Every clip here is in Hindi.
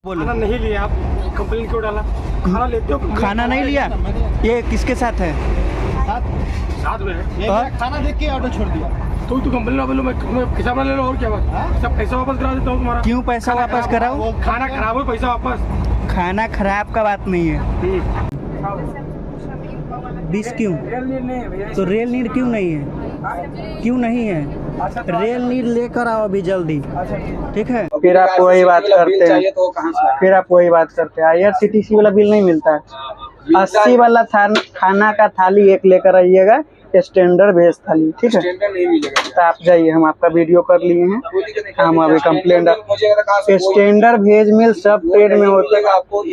खाना नहीं लिया आप, कंप्लेन क्यों डाला? खाना लेते हो, खाना नहीं लिया। ये किसके साथ है? साथ में है। और खाना देख के ऑर्डर छोड़ दिया। तो तू कंप्लेन ना बोलो, मैं पैसा ले लो और क्या बात? सब पैसा वापस करा देता हूँ तुम्हारा। क्यों पैसा वापस कराओ? खाना खराब हो, पैसा वापस। खाना खराब का बात नहीं है। 20 क्यों? तो रेल नीड क्यों नहीं है? क्यों नहीं है? रेल नीड लेकर आओ अभी जल्दी, ठीक है? फिर आप वही बात करते हैं, IRCTC वाला बिल नहीं मिलता है। 80 वाला खाना का थाली एक लेकर आइएगा, स्टैंडर्ड वेज थाली, ठीक है? नहीं मिलेगा। तो आप जाइए, हम आपका वीडियो कर लिए हैं, हम अभी कंप्लेंट। स्टैंडर्ड वेज मिल सब ट्रेड में होते हैं।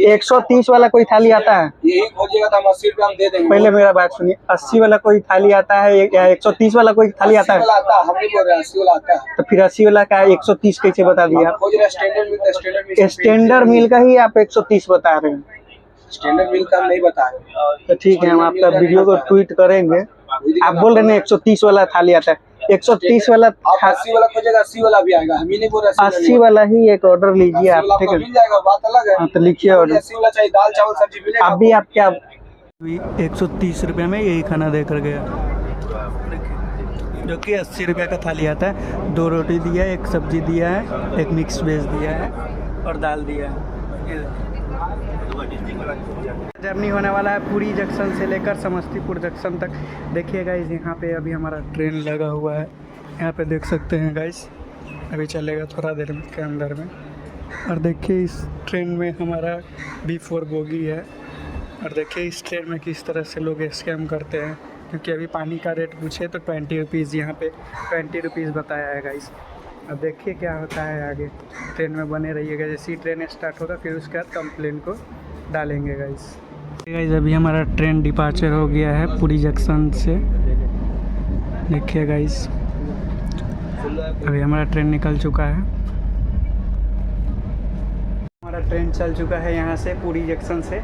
130 वाला कोई थाली आता है? यही खोजिएगा तो हम 80 रुपये हम दे देंगे। पहले मेरा बात सुनिए, 80 वाला कोई थाली आता है या 130 वाला कोई थाली आता है? हम नहीं बोल रहे, 80 वाला आता है। तो फिर 80 वाला का 130 कैसे बता दिया? खोज रहे स्टैंडर्ड मिल का ही आप 130 बता रहे हैं। स्टैंडर्ड मिल का हम नहीं बताए। तो ठीक है, हम आपका वीडियो को ट्वीट करेंगे। आप बोल रहे हैं 130 वाला थाली आता है, 130 वाला 80 वाला खोजेगा, 80 वाला भी आएगा। हम ही नहीं बोल रहे 80 वाला ही एक ऑर्डर लीजिए आप, ठीक है? मिल जाएगा, बात अलग है। हाँ, तो लिखिए ऑर्डर। 80 वाला चाहिए, दाल चावल सब्जी मिलेगा। अभी आप क्या 130 रुपये में यही खाना देकर गया, जो कि 80 रुपये का थाली आता है। 2 रोटी दिया है, 1 सब्जी दिया है, 1 मिक्स वेज दिया है और दाल दिया है। जर्नी होने वाला है पुरी जंक्शन से लेकर समस्तीपुर जंक्शन तक। देखिए गाइस, यहाँ पे अभी हमारा ट्रेन लगा हुआ है, यहाँ पे देख सकते हैं गाइस। अभी चलेगा थोड़ा देर के अंदर में। और देखिए इस ट्रेन में हमारा B4 बोगी है। और देखिए इस ट्रेन में किस तरह से लोग स्कैम करते हैं, क्योंकि अभी पानी का रेट पूछे तो 20 रुपीज़, यहाँ पे 20 रुपीज़ बताया है गाइस। अब देखिए क्या होता है आगे। ट्रेन में बने रहिएगा, जैसे ही ट्रेन स्टार्ट होगा फिर उसके बाद कंप्लेन को डालेंगे गाइस। अभी हमारा ट्रेन डिपार्चर हो गया है पुरी जंक्शन से। देखिए गाइस, अभी हमारा ट्रेन निकल चुका है। हमारा ट्रेन चल चुका है यहाँ से पुरी जंक्शन से।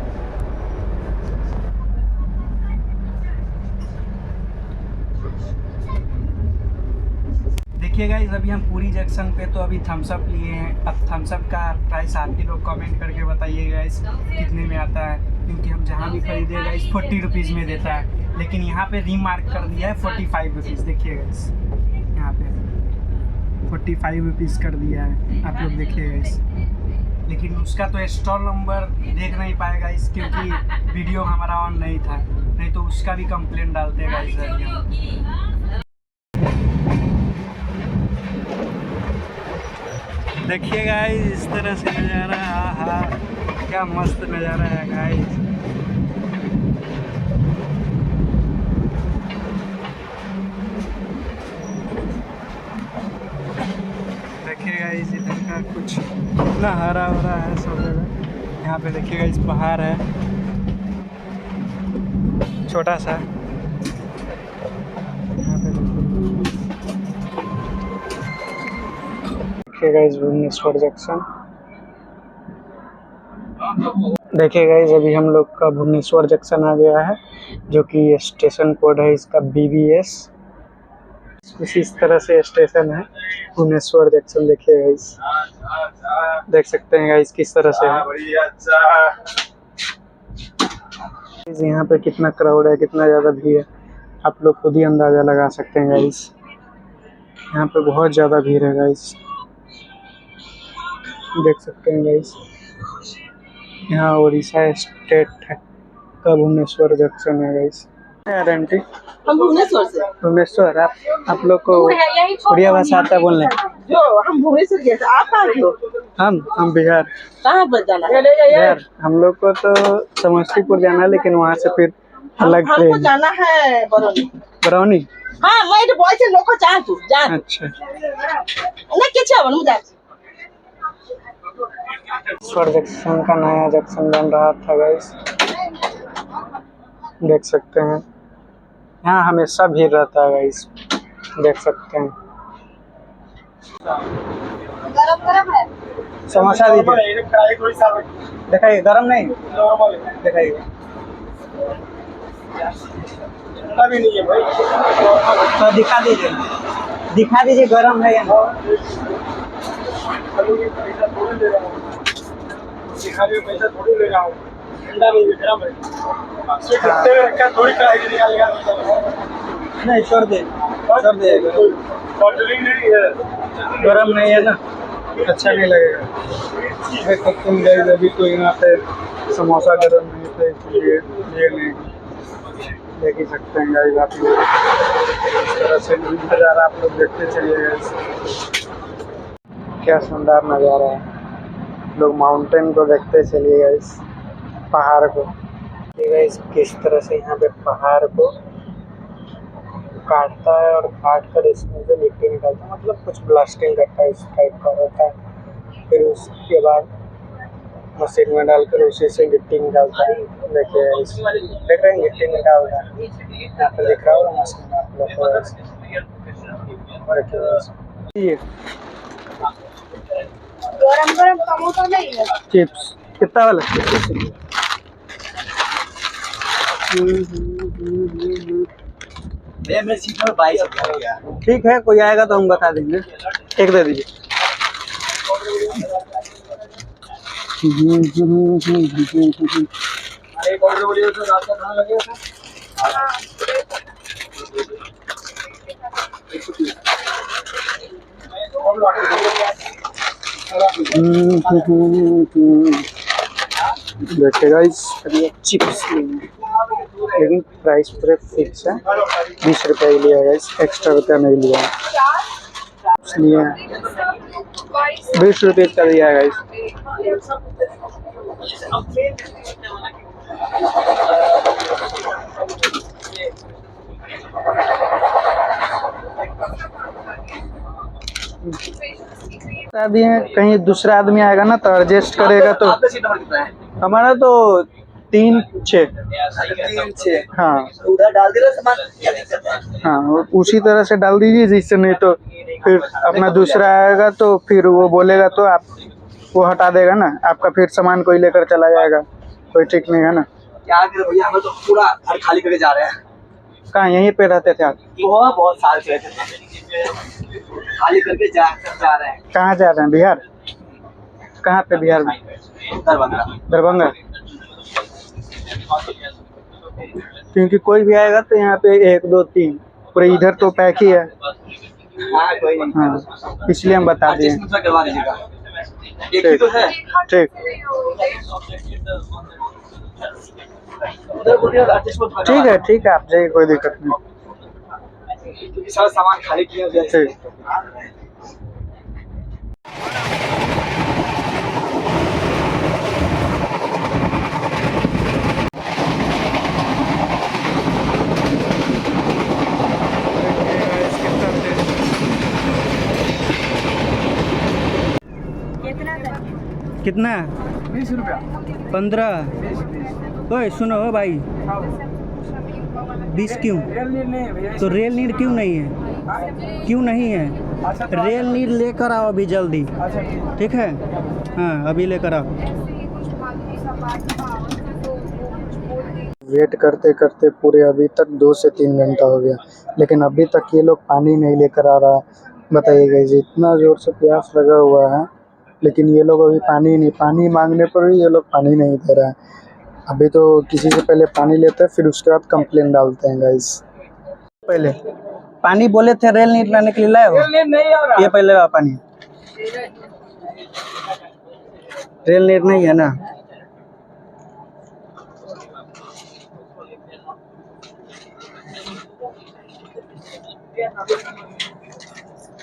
देखिए गाइस, अभी हम पुरी जंक्शन पे तो अभी थम्स अप लिए हैं। अब थम्स अप का प्राइस आप ही लोग कमेंट करके बताइए गाइस कितने में आता है, क्योंकि हम जहाँ भी खरीदे गाइस 40 रुपीज़ में देता है, लेकिन यहाँ पे रीमार्क कर दिया है 45 रुपीज़। देखिए गाइस, यहाँ पे 45 रुपीज़ कर दिया है, आप लोग देखिए गाइस। लेकिन उसका तो स्टॉल नंबर देख नहीं पाएगा इस, क्योंकि वीडियो हमारा ऑन नहीं था, नहीं तो उसका भी कंप्लेंट डालते गाइस अभी हम। देखिए गाइस, इस तरह से नज़ारा, हाँ क्या मस्त नज़ारा है गाइस। देखिए गाइस, इधर का कुछ इतना हरा भरा है सब जगह। यहाँ पे देखिए गाइस, पहाड़ है छोटा सा। यहाँ पे देखिए गाइस, भुवनेश्वर जंक्शन। देखिए गाइस, अभी हम लोग का भुवनेश्वर जंक्शन आ गया है, जो कि स्टेशन कोड है इसका BBS। कुछ इस तरह से स्टेशन है भुवनेश्वर जंक्शन। देखिए गाइस, देख सकते हैं गाइस किस तरह से है। यहाँ पे कितना क्राउड है, कितना ज़्यादा भीड़ है, आप लोग खुद ही अंदाज़ा लगा सकते हैं गाइस। यहाँ पे बहुत ज़्यादा भीड़ है गाइस, देख सकते हैं गाइस। यहाँ उड़ीसा स्टेट का भुवनेश्वर जंक्शन है गाइस। आंटी, हम भुवनेश्वर से। भुवनेश्वर, आप लोग को उड़िया भाषा आता है बोलने? जो हम भुवनेश्वर के, आप कहाँ के हो? हम बिहार। कहाँ पर जाना है? बिहार। हम लोग को तो समस्तीपुर जाना है, लेकिन वहाँ से फिर अलग हमको ट्रेन। जाना है बरौनी। बरौनी? हाँ, मैं तो बॉय से लोग को चाह तू जान। अच्छा, ना क्या बन मुझे। भुवनेश्वर जंक्शन का नया जंक्शन बन रहा था गाइस, देख सकते हैं। यहाँ हमेशा भीड़ रहता है गाइस, देख सकते हैं। गरम है। समोसा दीजिए, दिखाइए। गरम नहीं, दिखाइए। अभी नहीं है भाई, तो दिखा दीजिए गरम है या नहीं। सिखाने में पैसा थोड़ी ले रहा हूँ, ठंडा में गरम है। ये कुत्ते में रखा थोड़ी कढ़ाई से निकालेगा। नहीं छोड़ दे बॉटलिंग नहीं है, गरम नहीं है ना, अच्छा नहीं लगेगा। देख सकते हैं गाइस, अभी तो यहाँ पे समोसा गरम नहीं थे इसलिए ये नहीं देख ही सकते हैं गाइस। आप लोग इस तरह से नज़ारा आप लोग देखते चलिए गाइस, क्या शानदार नज़ारा है। लोग माउंटेन को देखते चलिए गाइस, पहाड़ को। ये गाइस किस तरह से यहाँ पे पहाड़ को काटता है और काट कर इसमें से मिट्टी निकालता है, मतलब कुछ ब्लास्टिंग करता है, इस टाइप का होता है। फिर उसके बाद मशीन में डालकर उसी से गिट्टी निकालता है। देखिए देख रहे हैं गिट्टी निकाल रहा है, यहाँ पे दिख रहा होगा मशीन में आप लोग को। देखिए गरम गरम समोसा नहीं है। चिप्स कितना वाला? ठीक है, कोई आएगा तो हम बता देंगे। एक दे दीजिए। एक ऑर्डर बोलिए तो रात का खाना लगेगा देखिए गाइस, ये चिप्स लेकिन प्राइस पूरे फिक्स है, 20 रुपये ही लिया गाइस, एक्स्ट्रा रुपया नहीं लिया, इसलिए 20 रुपये का दिया गाइस। बता दिए, कहीं दूसरा आदमी आएगा ना तो एडजस्ट करेगा। तो आपका सीट नंबर कितना है? हमारा तो 3-6। 3-6। हाँ उधर डाल दे रहा सामान, क्या दिक्कत है? हाँ, उसी तरह से डाल दीजिए, जिससे नहीं तो फिर अपना दूसरा आएगा तो फिर वो बोलेगा तो आप वो हटा देगा ना, आपका फिर सामान कोई लेकर चला जाएगा, कोई ठीक नहीं है ना। क्या करें भैया, हम तो पूरा घर खाली करके जा रहे हैं। कहाँ यहीं पे रहते थे आप? बहुत साल से रहते थे, खाली करके जा रहे हैं। कहाँ जा रहे हैं? बिहार? कहाँ पे बिहार में? दरभंगा। क्योंकि कोई भी आएगा तो यहाँ पे 1 2 3 पूरे इधर तो पैक ही है। हाँ कोई नहीं, हाँ, इसलिए हम बता दिए। करवा दीजिएगा, एक ही तो है। ठीक उधर बोलिए adjustment करवा ठीक है, ठीक है, आप जाइए, कोई दिक्कत नहीं। दीजिए। सारा सामान खाली किया गया है। ठीक। कितना? 20 रुपया। 15। ओए सुनो हो भाई, 20 क्यों? रेल नीड नहीं है भैया। तो रेल नीड क्यों नहीं है? क्यों नहीं है? अच्छा तो रेल नीड लेकर आओ अभी जल्दी, अच्छा ठीक। ठीक है? हाँ अभी लेकर आओ। वेट करते करते पूरे अभी तक 2 से 3 घंटा हो गया, लेकिन अभी तक ये लोग पानी नहीं लेकर आ रहा। बताइएगा, इतना ज़ोर से प्यास लगा हुआ है, लेकिन ये लोग अभी पानी मांगने पर भी ये लोग पानी नहीं दे रहा है। अभी तो किसी से पहले पानी लेते हैं, फिर उसके बाद कंप्लेन डालते हैं गाइस। पहले पानी बोले थे रेल नीड लाने के लिए, लाए हो? नहीं आ रहा। ये पहले आओ पानी। रेल नीड नहीं है ना?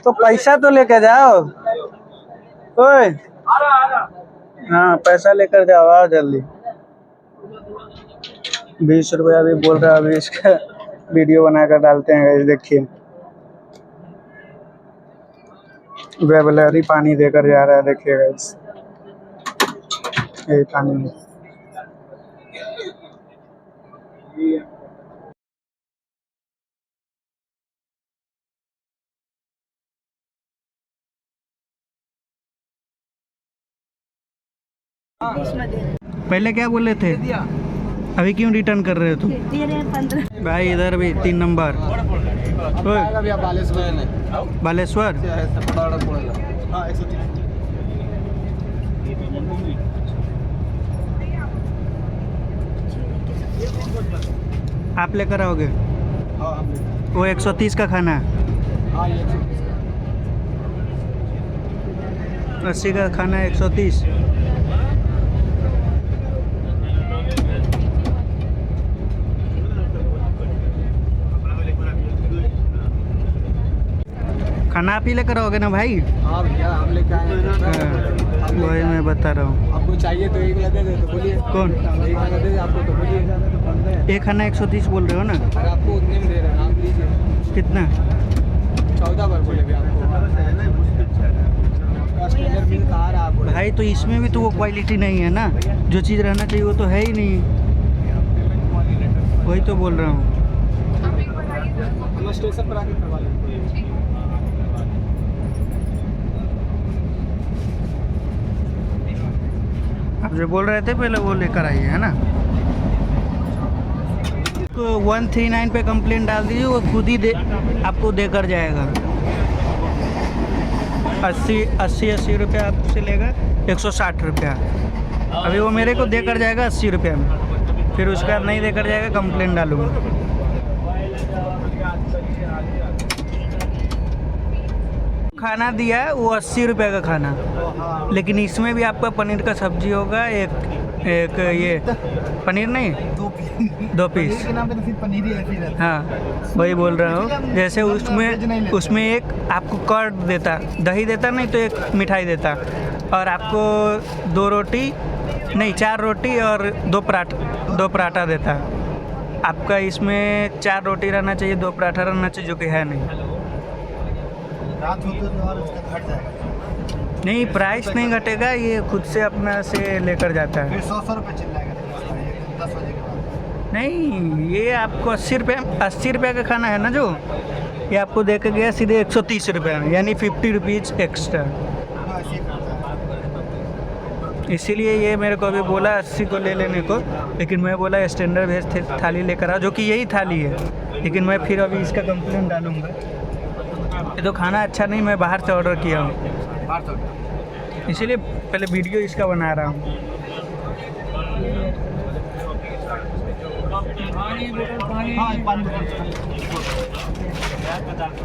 तो पैसा तो लेकर जाओ। ओए हाँ, पैसा लेकर जाओ, आओ जल्दी। 20 रुपया भी बोल रहा है, अभी इसका वीडियो बनाकर डालते हैं गाइस। देखिए वेबलरी पानी देकर जा रहा है, देखिए गाइस, यही पानी। पहले क्या बोले थे, अभी क्यों रिटर्न कर रहे हो तुम? 15 भाई इधर भी 3 नंबर। बालेश्वर आप लेकर आओगे? हाँ हम लेकर वो 130 का खाना है, हाँ ये 80 का खाना है 130। खाना आप ही लेकर आओगे ना भाई? हाँ भैया हम लेकर आए हैं। हाँ, वही मैं बता रहा हूँ। आपको चाहिए तो एक वाला दे दे तो बोलिए। कौन? एक वाला दे दे आपको तो बोलिए। एक खाना 130 बोल रहे हो ना? अरे आपको उतने में दे रहे हैं, आप लीजिए। कितना? 14 बार बोले भैया आपको। आपका स्टैंडर्ड बिल कहाँ रहा आप? भाई तो इसमें भी तो वो क्वालिटी नहीं है ना, जो चीज़ रहना चाहिए वो तो है ही नहीं। वही तो बोल रहा हूँ। हम स्टेशन पर आके करवा लेंगे। आप जो बोल रहे थे पहले वो लेकर आइए, है ना? तो 139 पे कंप्लेंट डाल दीजिए, वो खुद ही आपको देकर जाएगा। 80 रुपया आपसे लेगा, 160 रुपया। अभी वो मेरे को देकर जाएगा 80 रुपया में, फिर उसके बाद नहीं देकर जाएगा, कंप्लेंट डालूंगा। खाना दिया है वो 80 रुपये का खाना, लेकिन इसमें भी आपका पनीर का सब्जी होगा, एक ये पनीर नहीं, 2 पीस। पनीर ही हाँ वही बोल रहा हूँ। जैसे उसमें एक आपको कर्ड देता, दही देता, नहीं तो एक मिठाई देता, और आपको 2 रोटी नहीं 4 रोटी और 2 पराठा देता। आपका इसमें 4 रोटी रहना चाहिए, 2 पराठा रहना चाहिए, जो कि है नहीं। रात होते तो और उसका घट जाएगा। नहीं, प्राइस नहीं घटेगा, ये खुद से अपना से लेकर जाता है। फिर 100 रुपये चिल्लाएगा 10 बजे के बाद। नहीं, ये आपको 80 रुपये का खाना है ना, जो ये आपको दे के गया सीधे 130 रुपये में, यानी 50 रुपीज़ एक्स्ट्रा। इसीलिए ये मेरे को अभी बोला 80 को ले लेने को, लेकिन मैं बोला स्टैंडर्ड वेज थाली लेकर आओ, जो कि यही थाली है। लेकिन मैं फिर अभी इसका कंप्लेंट डालूँगा। ये तो खाना अच्छा नहीं, मैं बाहर से ऑर्डर किया हूँ, इसीलिए पहले वीडियो इसका बना रहा हूँ।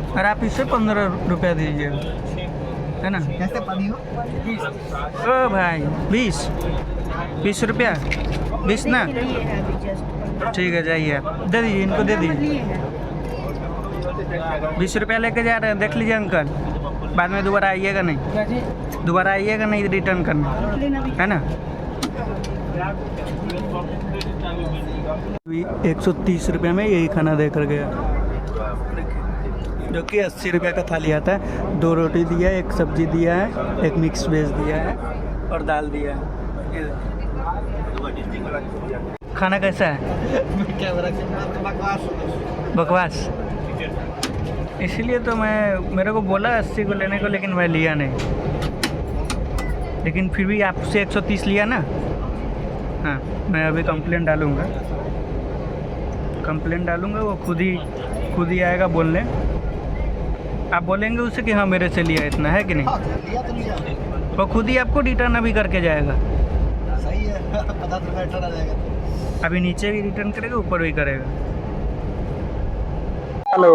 और आप इससे 15 रुपया दीजिए, है ना? कैसे पानी हो? ओ भाई 20 रुपया, 20 ना? ठीक है, जाइए आप दे दीजिए, इनको दे दीजिए। 20 रुपया लेके जा रहे हैं, देख लीजिए अंकल, बाद में दोबारा आइएगा नहीं, रिटर्न करना, है ना? 130 रुपये में यही खाना देकर गया, जो कि 80 रुपये का थाली आता है। 2 रोटी दिया है, 1 सब्जी दिया है, 1 मिक्स वेज दिया है और दाल दिया है। खाना कैसा है? क्या बकवास। इसीलिए तो मेरे को बोला 80 को लेने को, लेकिन मैं लिया नहीं। लेकिन फिर भी आपसे 130 लिया ना। हाँ, मैं अभी कंप्लेंट डालूँगा, वो खुद ही आएगा बोलने। आप बोलेंगे उससे कि हाँ मेरे से लिया इतना, है कि नहीं? लिया तो लिया, वो खुद ही आपको रिटर्न अभी करके जाएगा। सही है। 50 रुपये एक्स्ट्रा आ जाएगा। अभी नीचे भी रिटर्न करेगा, ऊपर भी करेगा। हेलो।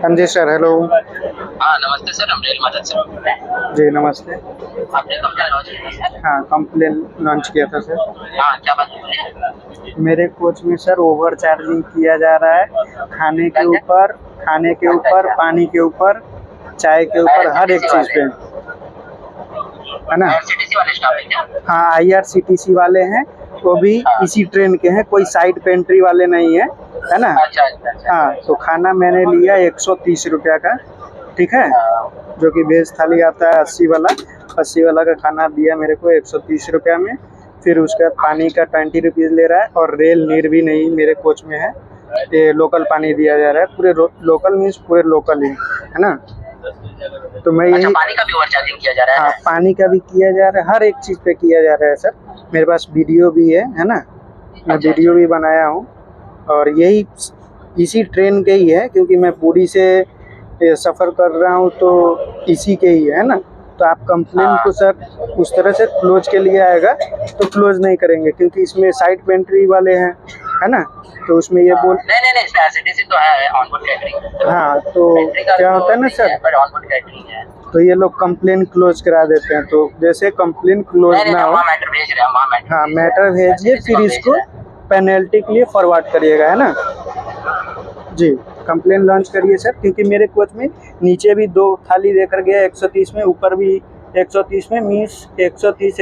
हाँ जी सर, हेलो। हाँ नमस्ते सर, हम रेल मदद से। जी नमस्ते। आपने कंप्लेन लॉन्च किया सर? हाँ, कंप्लेन लॉन्च किया था सर। हाँ क्या बात है? मेरे कोच में सर ओवर चार्जिंग किया जा रहा है, खाने के ऊपर, पानी के ऊपर, चाय के ऊपर, हर एक चीज़ पे, है ना? IRCTC वाले स्टाफ है क्या? हाँ, IRCTC वाले हैं, वो भी इसी ट्रेन के हैं, कोई साइड पेंट्री वाले नहीं है, है ना? अच्छा। हाँ, तो खाना मैंने लिया 130 रुपया का, ठीक है, जो कि वेज थाली आता है 80 वाला का खाना दिया मेरे को 130 रुपया में। फिर उसके बाद पानी का 20 रुपीज़ ले रहा है, और रेल नीर भी नहीं मेरे कोच में है, ये लोकल पानी दिया जा रहा है। पूरे लोकल मीन्स पूरे लोकल ही, है ना? तो मैं यही, पानी का भी ओवर चार्जिंग किया जा रहा है? हाँ, पानी का भी किया जा रहा है, हर एक चीज़ पे किया जा रहा है सर। मेरे पास वीडियो भी है ना? मैं वीडियो भी बनाया हूँ, और यही इसी ट्रेन के ही है, क्योंकि मैं पूरी से सफ़र कर रहा हूँ तो इसी के ही है ना? तो आप कंप्लेन को सर उस तरह से क्लोज के लिए आएगा तो क्लोज नहीं करेंगे, क्योंकि इसमें साइड पेंट्री वाले हैं, है ना, तो उसमें ये बोल नहीं एसिडिटी तो है ऑनबोर्ड कैटरिंग। हाँ, तो क्या होता है ना सर, पर ऑनबोर्ड कैटरिंग है तो ये लोग कंप्लेन क्लोज करा देते हैं। तो जैसे कंप्लेन क्लोज ना हो, मैटर भेज रहे हैं हाँ मैटर भेजिए, फिर इसको पेनल्टी के लिए फॉरवर्ड करिएगा, है ना जी। कंप्लेन लॉन्च करिए सर, क्योंकि मेरे कोच में नीचे भी 2 थाली देकर गया 130 में, ऊपर भी 130 में, मीन्स 130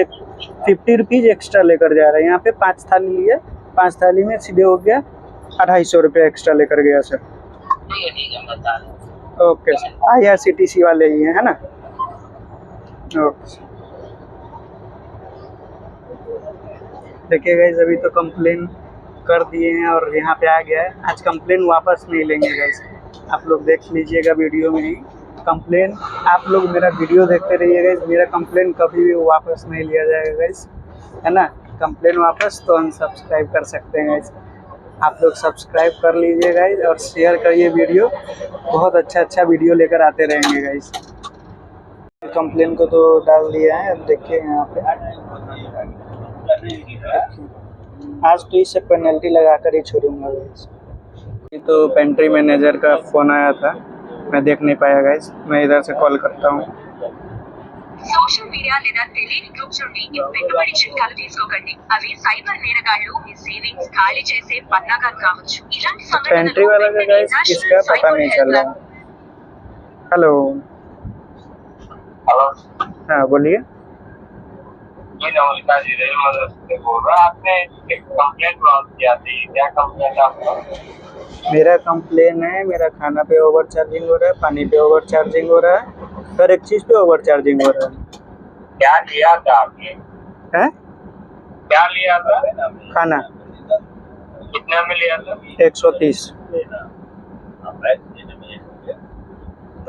50 रुपीज़ एक्स्ट्रा लेकर जा रहा है। यहाँ पे 5 थाली लिए, 5 थाली में सीधे हो गया 250 रुपये एक्स्ट्रा लेकर गया सर। ठीक है बता दें। ओके सर, IRCTC वाले ही हैं, है ना। ओके देखिए गाइस, अभी तो कंप्लेन कर दिए हैं और यहाँ पे आ गया है। आज कंप्लेन वापस नहीं लेंगे गाइस, आप लोग देख लीजिएगा वीडियो में ही कंप्लेन। आप लोग मेरा वीडियो देखते रहिए गाइस, मेरा कंप्लेन कभी भी वापस नहीं लिया जाएगा गाइस, है ना। कंप्लेन वापस तो अनसब्सक्राइब कर सकते हैं गाइस, आप लोग सब्सक्राइब कर लीजिए गाइस और शेयर करिए वीडियो, बहुत अच्छा वीडियो लेकर आते रहेंगे गाइस। कंप्लेन को तो डाल दिया है, अब देखिए यहाँ पे आज तो इससे पेनल्टी लगाकर ही छोड़ूंगा गाइस। ये तो पेंट्री मैनेजर का फ़ोन आया था, मैं देख नहीं पाया गाइस, मैं इधर से कॉल करता हूँ। సోషల్ మీడియా లేదా తెలియని గ్రూప్స్ నుండి పెట్టుబడి చిట్కాలు తీసుకోకండి. అవి సైబర్ నేరగాళ్లు మీ సేవింగ్స్ ఖాళీ చేసే పన్నాగా కావచ్చు. ఇలాంటి पेंट्री वाला का गाइस किसका पता नहीं चल रहा। हेलो हेलो, हाँ बोलिए। ये नवनीता जी रेल मदद से बोल रहा। आपने एक कंप्लेंट लॉन्च किया थी, क्या कंप्लेंट आपका? मेरा कंप्लेन है, मेरा खाना पे ओवर चार्जिंग हो रहा है, पानी पे ओवर चार्जिंग हो रहा है, हर एक चीज़ पे ओवर चार्जिंग हो रहा है। क्या लिया था आपने? हैं? क्या लिया था? खाना कितने में लिया था? 130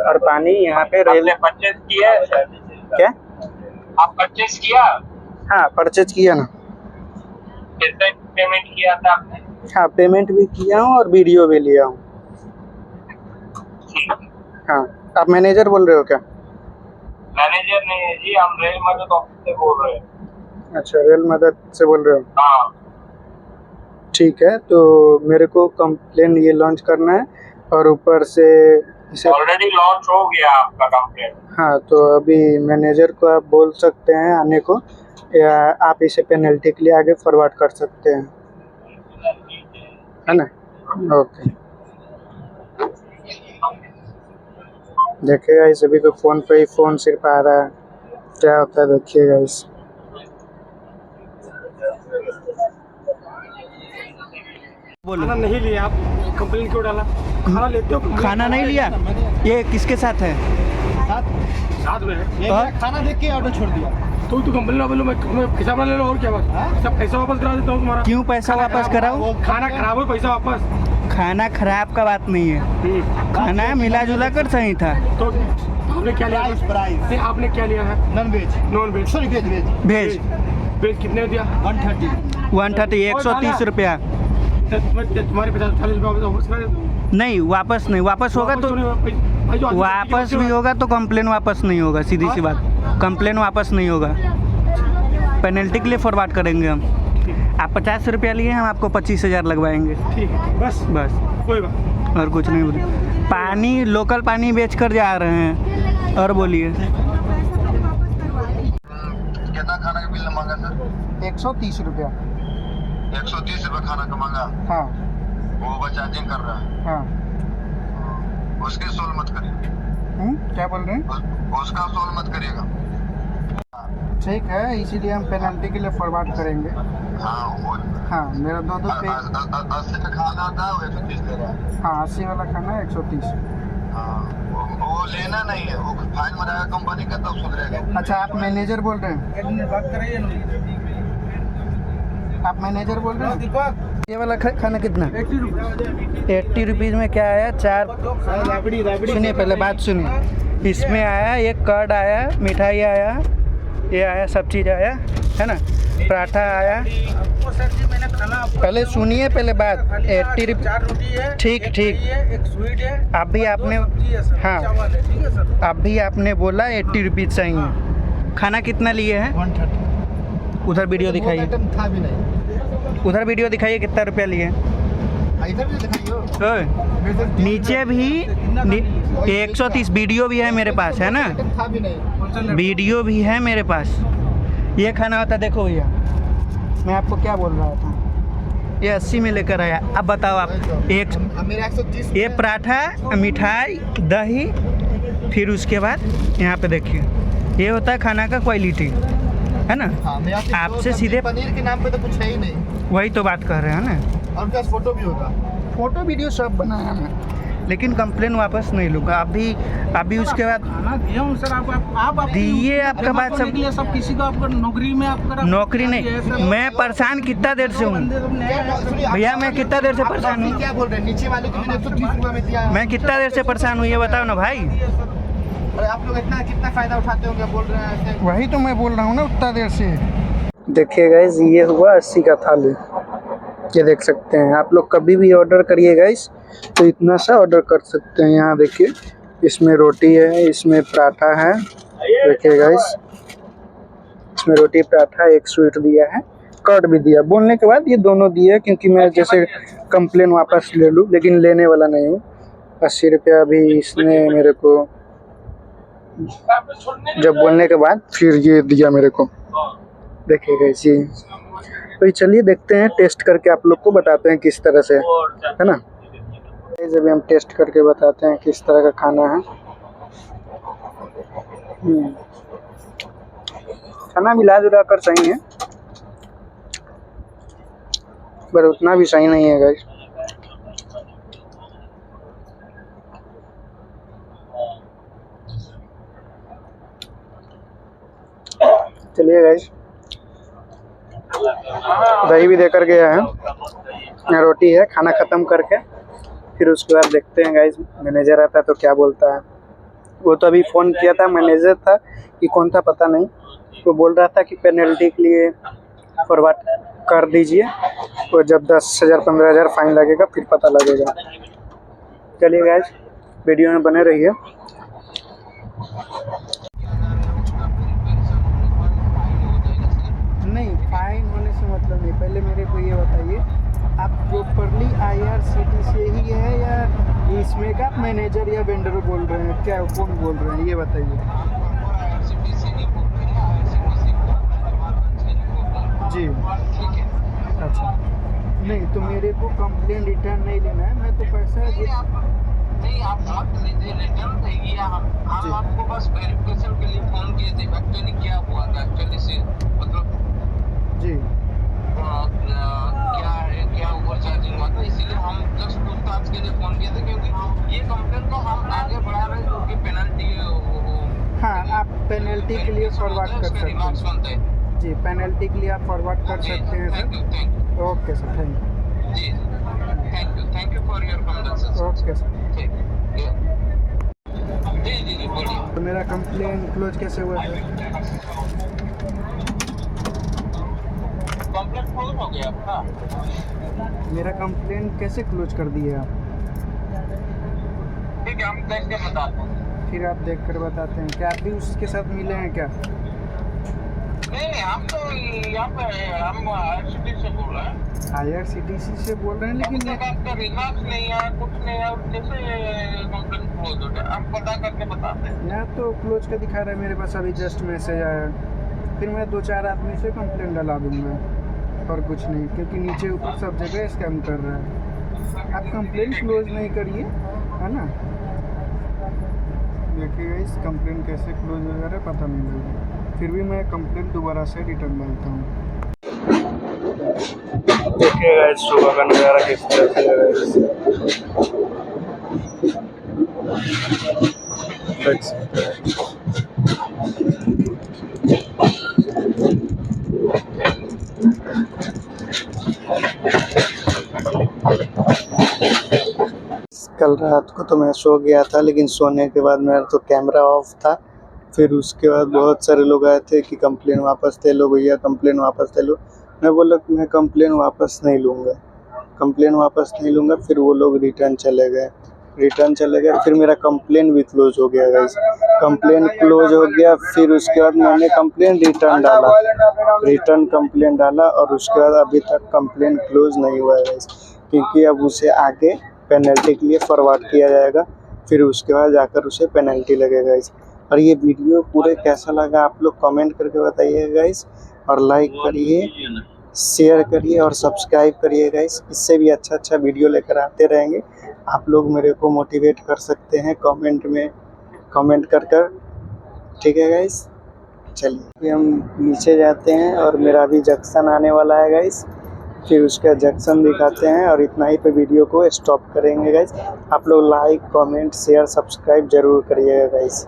और पानी यहाँ पे रेल। आपने परचेज किया है सर? क्या? आप परचेज किया? हाँ परचेज किया ना। कितने पेमेंट किया था आपने? हाँ पेमेंट भी किया हूँ और वीडियो भी लिया हूँ। हाँ, आप मैनेजर बोल रहे हो क्या? मैनेजर नहीं है जी, हम रेल मदद ऑफिस से बोल रहे हैं। अच्छा, रेल मदद से बोल रहे हो? हाँ ठीक है, तो मेरे को कंप्लेन ये लॉन्च करना है और ऊपर से इसे ऑलरेडी लॉन्च हो गया आपका कंप्लेंट। हाँ, तो अभी मैनेजर को आप बोल सकते हैं आने को, या आप इसे पेनल्टी के लिए आगे फॉरवर्ड कर सकते हैं, है ना। ओके देखिएगा इस, अभी तो फ़ोन पे ही फ़ोन सिर्फ आ रहा है, क्या होता है देखिएगा इस। खाना नहीं लिया आप, कंप्लेन क्यों डाला? खाना लेते हो? खाना नहीं लिया, ये किसके साथ है? साथ में है। और? खाना देख के ऑर्डर छोड़ दिया। तो तू कंप्लेन वापस लो, मैं पैसा वापस ले लो, और क्या बात? सब पैसा वापस करा देता हूँ तुम्हारा। क्यों पैसा वापस कराऊं? खाना खराब हो, पैसा वापस। खाना खराब का बात नहीं है, खाना मिला जुला कर सही था। तो आपने क्या लिया? प्राइस नहीं, आपने क्या लिया है? Non veg, non veg. Sorry veg veg भेज वेज कितने दिया? 130 130 रुपया तुम्हारे 40 रुपये वापस कर देता। नहीं, वापस नहीं, वापस होगा तो वापस भी होगा तो कंप्लेन वापस नहीं होगा, सीधी सी बात, कंप्लेन वापस नहीं होगा, पेनल्टी के लिए फॉरवर्ड करेंगे हम। आप 50 रुपया लिए, हम आपको 25,000 लगवाएंगे। ठीक है, बस बस, कोई बात। और कुछ नहीं बोलिए। पानी लोकल पानी बेच कर जा रहे हैं, और बोलिए। कितना खाना का बिल मांगा सर? 130 रुपया। 130 रुपये खाना का मांगा। हाँ वो ओवर चार्जिंग कर रहा है। हाँ, उसकी सोल मत करिए। क्या बोल रहे हैं? उसका सोल मत करिएगा। ठीक है, इसीलिए हम पेनल्टी के लिए फॉरवर्ड करेंगे। हाँ वो हाँ, मेरा 2 पे 80 का खाना आता है, वो 130 दे रहा है। हाँ 80 वाला खाना है 130। हाँ वो लेना नहीं है, वो फाइन मराएगा कंपनी का, तब सुधरेगा। अच्छा, आप मैनेजर बोल रहे हैं? बात करिए ना। आप मैनेजर बोल रहे हैं? ये वाला खाना कितना? 80 रुपीज़ में क्या आया? 4 सुनिए, पहले बात सुनिए। इसमें आया एक कर्ड आया, मिठाई आया, ये आया, सब चीज़ आया है ना। पराठा आया, आपको सर जी मैंने खाना आपको पहले सुनिए पहले बात। 80 रुपये 4 रोटी है, ठीक एक ठीक। दही है, एक स्वीट है, अभी आपने, 2 सब्जी है सर, हाँ चावल है, ठीक है सर। अभी आपने बोला 80 रुपीज़ चाहिए। खाना कितना लिए हैं? 130 उधर वीडियो दिखाइए, आइटम था भी नहीं। उधर वीडियो दिखाइए कितना रुपया लिए। इधर भी दिखाइए। ओए, नीचे भी 130 वीडियो भी है मेरे पास, है ना, आइटम था भी नहीं। वीडियो भी है मेरे पास। ये खाना होता, देखो भैया मैं आपको क्या बोल रहा था, ये 80 में लेकर आया। अब बताओ आप, एक मेरा 130 ये पराठा, मिठाई, दही, फिर उसके बाद यहाँ पे देखिए, ये होता है खाना का क्वालिटी, है ना। हाँ, मेरा आपसे सीधे पनीर के नाम पे तो कुछ है ही नहीं। वही तो बात कर रहे हैं ना, और क्या फोटो भी होगा। फोटो वीडियो सब बनाया मैं, लेकिन कंप्लेन वापस नहीं लूँगा। अभी उसके बाद खाना दिया हूँ सर आप दिए, आपका बात सब निकले, सब किसी को आपका नौकरी में आपका नौकरी नहीं। मैं परेशान कितना देर से हूँ भैया, मैं कितना देर से परेशान हूँ, क्या बोल रहे हैं, नीचे वाले को मैंने 130 रुपये में दिया। मैं कितना देर से परेशान हूँ ये बताओ ना भाई। अरे आप लोग कितना फायदा उठाते होंगे, बोल रहे हैं ऐसे। वही तो मैं बोल रहा हूँ ना उतना देर से। देखिए गाइस, ये हुआ 80 का थाली, ये देख सकते हैं। आप लोग कभी भी ऑर्डर करिए गाइस तो इतना सा ऑर्डर कर सकते हैं। यहाँ देखिए, इसमें रोटी है, इसमें पराठा है, देखिए गाइस, इसमें रोटी पराठा, एक स्वीट दिया है, कर्ड भी दिया। बोलने के बाद ये दोनों दिए, क्योंकि मैं जैसे कंप्लेन वापस ले लूँ, लेकिन लेने वाला नहीं हूँ। 80 रुपया अभी इसने मेरे को, जब बोलने के बाद फिर ये दिया मेरे को, देखिए गाइस ये। तो चलिए देखते हैं, टेस्ट करके आप लोग को बताते हैं किस तरह से, है ना। अभी हम टेस्ट करके बताते हैं किस तरह का खाना है। खाना मिला जुला कर सही है, पर उतना भी सही नहीं है गाइस। चलिए गाइस, दही भी देकर गया है, यहाँ रोटी है। खाना ख़त्म करके फिर उसके बाद देखते हैं गाइस, मैनेजर आता है तो क्या बोलता है। वो तो अभी फ़ोन किया था, मैनेजर था कि कौन था पता नहीं, वो बोल रहा था कि पेनल्टी के लिए फॉरवर्ड कर दीजिए, तो जब 10,000 15,000 फाइन लगेगा फिर पता लगेगा। चलिए गाइस, वीडियो में बने रहिए। नहीं, फाइन होने से मतलब नहीं, पहले मेरे को ये बताइए, आप प्रॉपरली IRCTC से ही है या इसमें का मैनेजर या वेंडर बोल रहे हैं, क्या कौन बोल रहे हैं ये बताइए। जी अच्छा, नहीं तो मेरे को कंप्लेन रिटर्न नहीं लेना है, मैं तो पैसा नहीं, आप मत लीजिए, रिटर्न देगी। हम आपको बस वेरिफिकेशन के लिए फोन किए थे। एक्चुअली क्या हुआ था, एक्चुअली से मतलब जी क्या ओवर चार्जिंग हुआ था, इसीलिए हम जस्ट पूछताछ के लिए फोन किए थे, क्योंकि ये कंप्लेन को हम आगे बढ़ा रहे हैं, क्योंकि पेनल्टी। हाँ, आप पेनल्टी के लिए फॉरवर्ड कर सकते हैं। जी, पेनल्टी के लिए आप फॉरवर्ड कर सकते हैं sir. Okay sir, thank you. जी, thank you for your condolences. Okay sir. जी बोलिए। तो मेरा कंप्लेन क्लोज कैसे हुआ है? कंप्लेंट क्लोज हो गया आपका? मेरा कंप्लेन कैसे क्लोज कर दिए आप? ठीक है, हम देख के बताते हैं। फिर आप देख कर बताते हैं। क्या आप भी उसके साथ मिले हैं क्या? नहीं, हम तो यहाँ पे हम IRCTC से बोल रहे हैं। IRCTC से बोल रहे हैं, लेकिन आपका रिमार्क्स नहीं है, कुछ नहीं है, जैसे कंप्लेंट क्लोज हो गया, हम पता करके बताते हैं। यहाँ तो क्लोज का दिखा रहा है मेरे पास, अभी जस्ट मैसेज आया। फिर मैं 2-4 आदमी से कंप्लेंट डला दूँगा और कुछ नहीं, क्योंकि नीचे ऊपर सब जगह स्कैम कर रहा है। आप कंप्लेंट क्लोज नहीं करिए, है ना। देखिएगा इस कंप्लेंट कैसे क्लोज हो जा रहा है पता नहीं लगेगा। फिर भी मैं कंप्लेंट दोबारा से रिटर्न डालता हूँ। देखिएगा इस सुबह का नज़ारा किस तरह से देख सकते हैं। कल रात को तो मैं सो गया था, लेकिन सोने के बाद मेरा तो कैमरा ऑफ था, फिर उसके बाद बहुत सारे लोग आए थे कि कंप्लेन वापस ले लो भैया, कंप्लेन वापस ले लो। मैं बोला कि मैं कंप्लेन वापस नहीं लूँगा, कंप्लेन वापस नहीं लूँगा। फिर वो लोग रिटर्न चले गए, फिर मेरा कंप्लेन भी क्लोज हो गया गाइस। कंप्लेन क्लोज हो गया, फिर उसके बाद मैंने कंप्लेन रिटर्न कंप्लेन डाला और उसके बाद अभी तक कंप्लेन क्लोज नहीं हुआ है गाइस, क्योंकि अब उसे आगे पेनल्टी के लिए फॉरवर्ड किया जाएगा, फिर उसके बाद जाकर उसे पेनल्टी लगेगा गाइस। और ये वीडियो पूरे कैसा लगा आप लोग कमेंट करके बताइए गाइस, और लाइक करिए, शेयर करिए और सब्सक्राइब करिए गाइस। इससे भी अच्छा वीडियो लेकर आते रहेंगे। आप लोग मेरे को मोटिवेट कर सकते हैं कमेंट कर। ठीक है गाइस, चलिए हम नीचे जाते हैं और मेरा भी जंक्शन आने वाला है गाइस, फिर उसका जंक्शन दिखाते हैं और इतना ही पे वीडियो को स्टॉप करेंगे गाइस। आप लोग लाइक, कमेंट, शेयर, सब्सक्राइब जरूर करिएगा गाइस।